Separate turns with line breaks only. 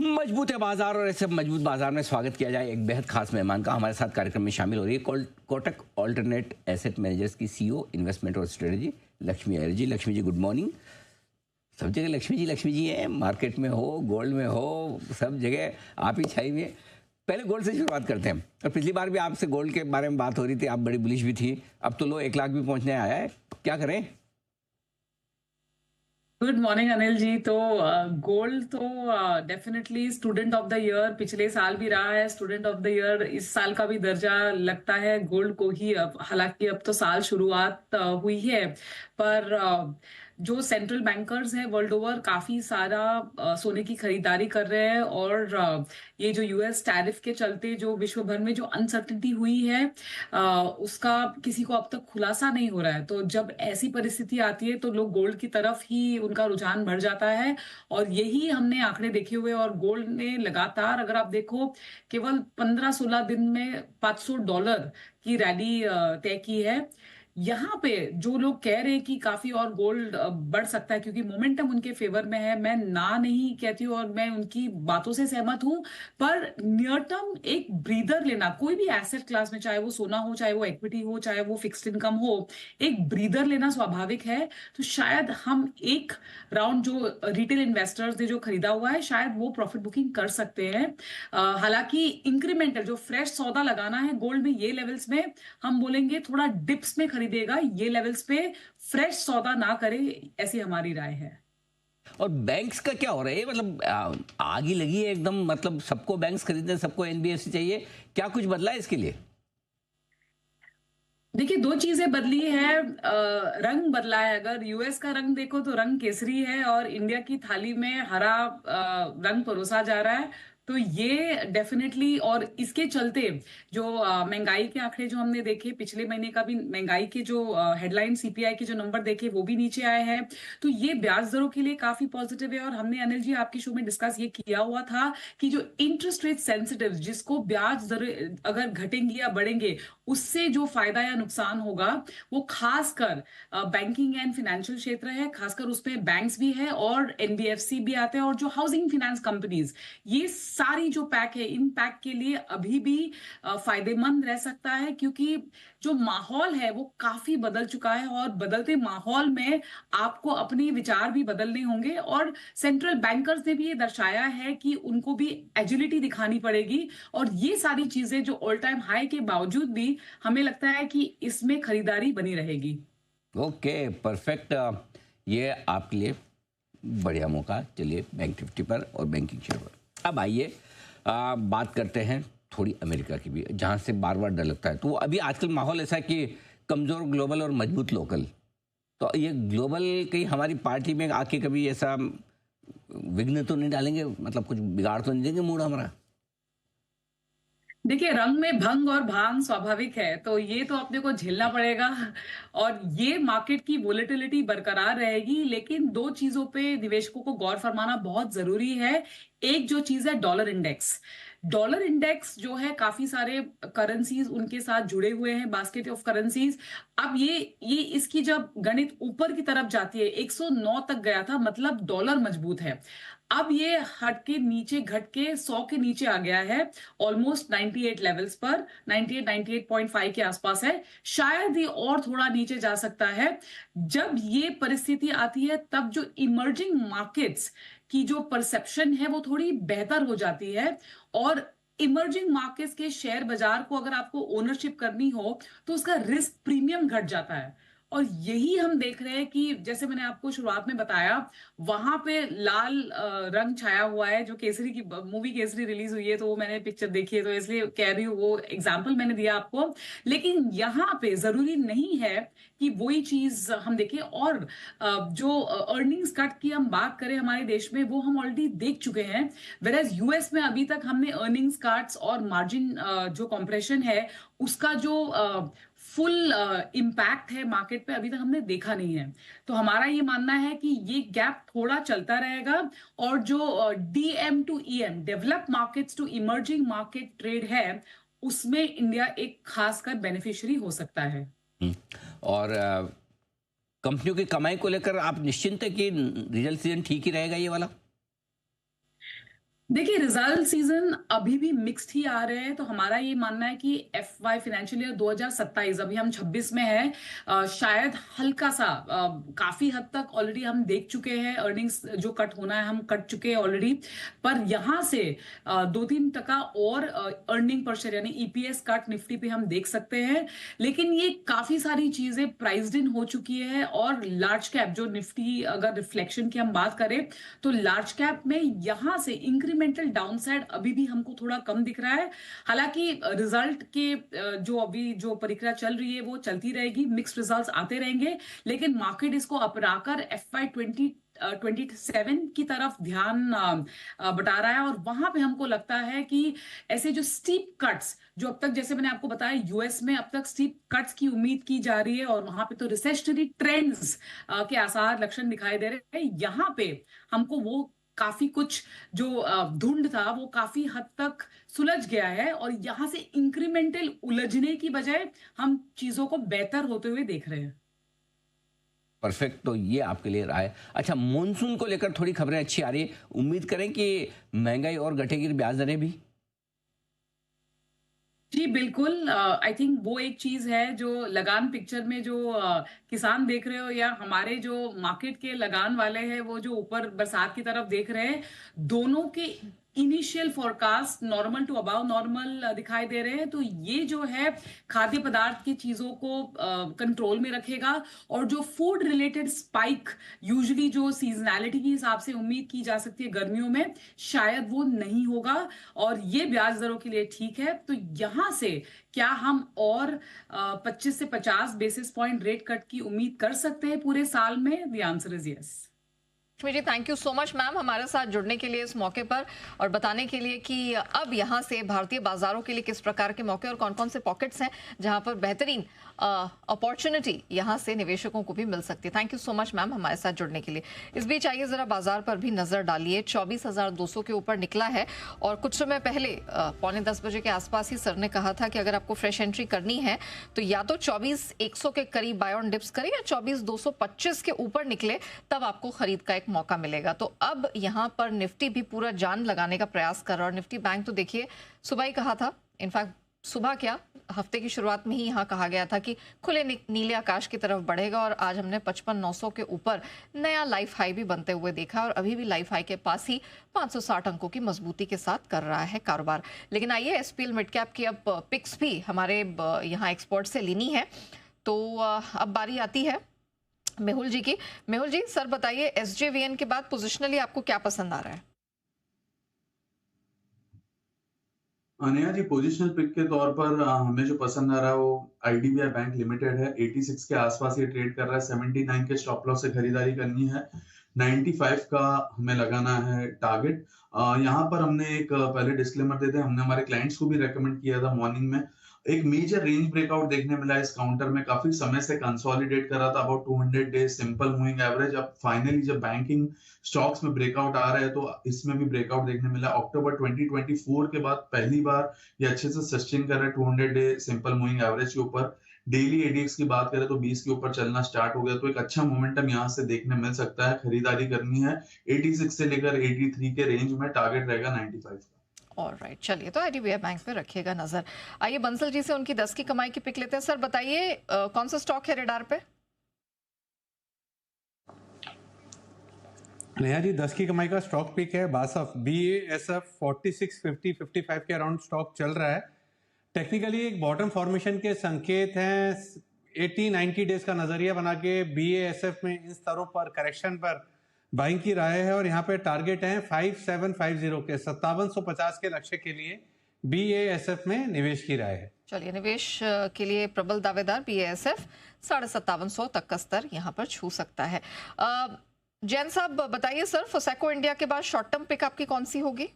मजबूत है बाजार और ऐसे मजबूत बाजार में स्वागत किया जाए एक बेहद खास मेहमान का। हमारे साथ कार्यक्रम में शामिल हो रही है कोटक ऑल्टरनेट एसेट मैनेजर्स की सीईओ इन्वेस्टमेंट और स्ट्रेटजी लक्ष्मी अय्यर जी। Lakshmi ji good morning. सब जगह लक्ष्मी जी है, मार्केट में हो, गोल्ड में हो, सब जगह आप ही छाई हुई है। पहले गोल्ड से शुरुआत करते हैं। और पिछली बार भी आपसे गोल्ड के बारे में बात हो रही थी, आप बड़ी बुलिश भी थी। अब तो लो 1 लाख भी पहुंचने आया है, क्या करें?
Good morning Anil ji. तो गोल्ड तो definitely student of the year पिछले साल भी रहा है, स्टूडेंट ऑफ द ईयर इस साल का भी दर्जा लगता है गोल्ड को ही। अब हालांकि अब तो साल शुरुआत हुई है, पर जो सेंट्रल बैंकर्स हैं वर्ल्ड ओवर काफी सारा सोने की खरीदारी कर रहे हैं। और ये जो यूएस टैरिफ के चलते जो विश्व भर में जो अनसर्टिनिटी हुई है उसका किसी को अब तक खुलासा नहीं हो रहा है। तो जब ऐसी परिस्थिति आती है तो लोग गोल्ड की तरफ ही उनका रुझान बढ़ जाता है। और यही हमने आंकड़े देखे हुए, और गोल्ड ने लगातार अगर आप देखो केवल 15-16 दिन में $500 की रैली तय की है। यहाँ पे जो लोग कह रहे हैं कि काफी और गोल्ड बढ़ सकता है क्योंकि मोमेंटम उनके फेवर में है, मैं ना नहीं कहती हूँ और मैं उनकी बातों से सहमत हूँ। पर नियर टर्म एक ब्रीदर लेना, कोई भी एसेट क्लास में, चाहे वो सोना हो, चाहे वो इक्विटी हो, चाहे वो फिक्स्ड इनकम हो, एक ब्रीदर लेना स्वाभाविक है। तो शायद हम एक राउंड जो रिटेल इन्वेस्टर्स ने जो खरीदा हुआ है शायद वो प्रॉफिट बुकिंग कर सकते हैं। हालांकि इंक्रीमेंटल जो फ्रेश सौदा लगाना है गोल्ड में, ये लेवल्स में हम बोलेंगे थोड़ा डिप्स में खरीदेगा, ये लेवल्स पे फ्रेश सौदा ना करे, ऐसी हमारी राय है।
और बैंक्स का क्या हो रहा है? मतलब आग ही लगी है एकदम, मतलब सबको बैंक्स खरीदने, सबको एनबीएफसी चाहिए। क्या कुछ बदला है इसके लिए?
देखिए, दो चीजें बदली है। रंग बदला है। अगर यूएस का रंग देखो तो रंग केसरी है और इंडिया की थाली में हरा रंग परोसा जा रहा है। तो ये डेफिनेटली, और इसके चलते जो महंगाई के आंकड़े जो हमने देखे पिछले महीने का भी, महंगाई के जो हेडलाइन सीपीआई के जो नंबर देखे वो भी नीचे आए हैं। तो ये ब्याज दरों के लिए काफी पॉजिटिव है। और हमने अनिल जी आपके शो में डिस्कस ये किया हुआ था कि जो इंटरेस्ट रेट सेंसिटिव, जिसको ब्याज दर अगर घटेंगी या बढ़ेंगे उससे जो फायदा या नुकसान होगा, वो खासकर बैंकिंग एंड फाइनेंशियल क्षेत्र है। खासकर उसमें बैंक्स भी है और एनबीएफसी भी आते हैं और जो हाउसिंग फाइनेंस कंपनीज, ये सारी जो पैक है, इन पैक के लिए अभी भी फायदेमंद रह सकता है। क्योंकि जो माहौल है वो काफी बदल चुका है और बदलते माहौल में आपको अपने विचार भी बदलने होंगे। और सेंट्रल बैंकर्स ने भी ये दर्शाया है कि उनको भी एजिलिटी दिखानी पड़ेगी। और ये सारी चीजें जो ऑल टाइम हाई के बावजूद भी हमें लगता है कि इसमें खरीदारी बनी रहेगी।
Okay, perfect. ये आपके लिए बढ़िया मौका। चलिए बैंक निफ्टी पर और बैंकिंग शेयर पर अब आइए बात करते हैं थोड़ी अमेरिका की भी, जहां से बार बार डर लगता है। तो अभी आजकल माहौल ऐसा है कि कमजोर ग्लोबल और मजबूत लोकल। तो ये ग्लोबल कहीं हमारी पार्टी में आके कभी ऐसा विघ्न तो नहीं डालेंगे, मतलब कुछ बिगाड़ तो नहीं देंगे मूड हमारा?
देखिए, रंग में भंग और भांग स्वाभाविक है, तो ये तो अपने को झेलना पड़ेगा। और ये मार्केट की वोलेटिलिटी बरकरार रहेगी, लेकिन दो चीजों पे निवेशकों को गौर फरमाना बहुत जरूरी है। एक जो चीज है डॉलर इंडेक्स। डॉलर इंडेक्स जो है, काफी सारे करेंसीज उनके साथ जुड़े हुए हैं, बास्केट ऑफ करेंसीज। अब ये इसकी जब गणित ऊपर की तरफ जाती है, 109 तक गया था, मतलब डॉलर मजबूत है। अब ये हट के नीचे घट के 100 के नीचे आ गया है, ऑलमोस्ट 98 लेवल्स पर, 98 98.5 के आसपास है। शायद ये और थोड़ा नीचे जा सकता है। जब ये परिस्थिति आती है तब जो इमर्जिंग मार्केट्स की जो परसेप्शन है वो थोड़ी बेहतर हो जाती है। और इमर्जिंग मार्केट्स के शेयर बाजार को अगर आपको ओनरशिप करनी हो तो उसका रिस्क प्रीमियम घट जाता है। और यही हम देख रहे हैं कि जैसे मैंने आपको शुरुआत में बताया, वहां पे लाल रंग छाया हुआ है। जो केसरी की मूवी केसरी रिलीज हुई है तो वो मैंने पिक्चर देखी है, तो इसलिए कह रही हूँ, वो एग्जाम्पल मैंने दिया आपको। लेकिन यहाँ पे जरूरी नहीं है कि वही चीज हम देखें। और जो अर्निंग्स कट की हम बात करें हमारे देश में, वो हम ऑलरेडी देख चुके हैं। वेरएज यूएस में अभी तक हमने अर्निंग्स कट्स और मार्जिन जो कॉम्प्रेशन है उसका जो फुल इम्पैक्ट है मार्केट पे, अभी तक हमने देखा नहीं है। तो हमारा ये मानना है कि ये गैप थोड़ा चलता रहेगा। और जो DM to EM, develop markets to emerging market trade है, उसमें इंडिया एक खासकर बेनिफिशियरी हो सकता है।
और कंपनियों की कमाई को लेकर आप निश्चिंत है कि रिजल्ट सीजन ठीक ही रहेगा ये वाला?
देखिए, रिजल्ट सीजन अभी भी मिक्स्ड ही आ रहे हैं, तो हमारा ये मानना है कि एफवाई फाइनेंशियल ईयर 2027, अभी हम 26 में है, शायद हल्का सा, काफी हद तक ऑलरेडी हम देख चुके हैं, अर्निंग्स जो कट होना है हम कट चुके हैं ऑलरेडी। पर यहां से 2-3% और अर्निंग पर शेयर यानी ईपीएस कट निफ्टी पे हम देख सकते हैं। लेकिन ये काफी सारी चीजें प्राइस्ड इन हो चुकी है, और लार्ज कैप जो निफ्टी अगर रिफ्लेक्शन की हम बात करें तो लार्ज कैप में यहां से इंक्रीमेंटल डाउनसाइड अभी भी हमको थोड़ा कम दिख रहा है। हालांकि रिजल्ट के जो अभी जो प्रक्रिया चल रही है वो चलती रहेगी, मिक्स्ड रिजल्ट्स आते रहेंगे, लेकिन मार्केट इसको अपनाकर FY 2027 की तरफ ध्यान बटा रहा है। और वहां पे हमको लगता है कि ऐसे जो स्टीप कट्स जो अब तक, जैसे मैंने आपको बताया, यूएस में अब तक स्टीप कट्स की उम्मीद की जा रही है, और वहां पे तो रिसेशनरी ट्रेंड्स के आसार लक्षण दिखाई दे रहे हैं। यहाँ पे हमको वो काफी कुछ जो धुंध था वो काफी हद तक सुलझ गया है, और यहां से इंक्रीमेंटल उलझने की बजाय हम चीजों को बेहतर होते हुए देख रहे हैं।
परफेक्ट, तो ये आपके लिए रहा है। अच्छा, मॉनसून को लेकर थोड़ी खबरें अच्छी आ रही है, उम्मीद करें कि महंगाई और घटेगी, ब्याज दरें भी।
जी बिल्कुल, आई थिंक वो एक चीज है जो लगान पिक्चर में जो किसान देख रहे हो, या हमारे जो मार्केट के लगान वाले हैं वो जो ऊपर बरसात की तरफ देख रहे हैं, दोनों के initial forecast normal to above normal दिखाई दे रहे हैं। तो ये जो है खाद्य पदार्थ की चीजों को कंट्रोल में रखेगा, और जो फूड रिलेटेड स्पाइक यूजुअली जो सीजनैलिटी के हिसाब से उम्मीद की जा सकती है गर्मियों में, शायद वो नहीं होगा, और ये ब्याज दरों के लिए ठीक है। तो यहां से क्या हम और 25 से 50 बेसिस पॉइंट रेट कट की उम्मीद कर सकते हैं पूरे साल में? The answer is yes.
Lakshmi ji, thank you so much ma'am हमारे साथ जुड़ने के लिए इस मौके पर, और बताने के लिए कि अब यहाँ से भारतीय बाजारों के लिए किस प्रकार के मौके और कौन कौन से पॉकेट्स हैं जहाँ पर बेहतरीन अपॉर्चुनिटी यहाँ से निवेशकों को भी मिल सकती है। Thank you so much ma'am हमारे साथ जुड़ने के लिए। इस बीच आइए जरा बाजार पर भी नजर डालिए। 24,200 के ऊपर निकला है, और कुछ समय पहले 9:45 बजे के आसपास ही सर ने कहा था कि अगर आपको फ्रेश एंट्री करनी है तो या तो 24,100 के करीब बाय ऑन डिप्स करें, या 24,225 के ऊपर निकले तब आपको खरीद का एक मौका मिलेगा। तो अब यहाँ पर निफ्टी भी पूरा जान लगाने का प्रयास कर रहा है, और निफ्टी बैंक तो देखिए सुबह ही कहा था, इनफैक्ट सुबह क्या हफ्ते की शुरुआत में ही यहाँ कहा गया था कि खुले नीले आकाश की तरफ बढ़ेगा, और आज हमने 55,900 के ऊपर नया लाइफ हाई भी बनते हुए देखा, और अभी भी लाइफ हाई के पास ही 560 अंकों की मजबूती के साथ कर रहा है कारोबार। लेकिन आइए एसपीएल मिड कैप की अब पिक्स भी हमारे यहाँ एक्सपर्ट से लेनी है, तो अब बारी आती है मेहुल जी की। मेहुल जी, सर बताइए एसजेवीएन के बाद पोजिशनली आपको क्या पसंद आ रहा है?
अनया जी, पोजिशनल पिक के तौर पर हमें जो पसंद आ रहा है वो आईडीबीआई बैंक लिमिटेड है। 86 के आसपास ये ट्रेड कर रहा है। 79 के स्टॉप लॉस से खरीदारी करनी है। 95 का हमें लगाना है टारगेट। यहाँ पर हमने एक पहले डिस्क्लेमर देते हैं, हमने हमारे क्लाइंट्स को भी रेकमेंड किया था मॉर्निंग में। एक मेजर रेंज ब्रेकआउट देखने मिला इस काउंटर में, काफी समय से कंसोलिडेट कर रहा था about 200 days simple moving average. अब फाइनली जब बैंकिंग स्टॉक्स में ब्रेकआउट आ रहे हैं तो इसमें भी ब्रेकआउट देखने मिला। अक्टूबर 2024 के बाद पहली बार ये अच्छे से सस्टेन कर रहा है 200 डे सिंपल मूविंग एवरेज के ऊपर। डेली एडीएक्स की बात करें तो 20 के ऊपर चलना स्टार्ट हो गया, तो एक अच्छा मोमेंटम यहाँ से देखने मिल सकता है। खरीदारी करनी है 86 से लेकर 83 के रेंज में, टारगेट रहेगा 95 का।
ऑलराइट, चलिए तो आईडीबीआई बैंक पे रखिएगा नजर। आइए बंसल जी से उनकी 10 की कमाई की पिक लेते हैं। सर बताइए कौन सा स्टॉक है रेडार पे?
नया जी, 10 की कमाई का स्टॉक पिक है बासफ BASF। 4650-55 के अराउंड स्टॉक चल रहा है। टेक्निकली एक बॉटम फॉर्मेशन के संकेत हैं। 80-90 डेज का नजरिया बना के BASF में इन स्तरों पर करेक्शन पर बाइंग की राय है, और यहाँ पे टारगेट है 5750 के 5750 के लक्ष्य के लिए BASF में निवेश की राय है।
चलिए, निवेश के लिए प्रबल दावेदार BASF 5750 तक का स्तर यहाँ पर छू सकता है। जैन साहब बताइए सर, फोसेको इंडिया के बाद शॉर्ट टर्म पिक आपकी कौन सी होगी?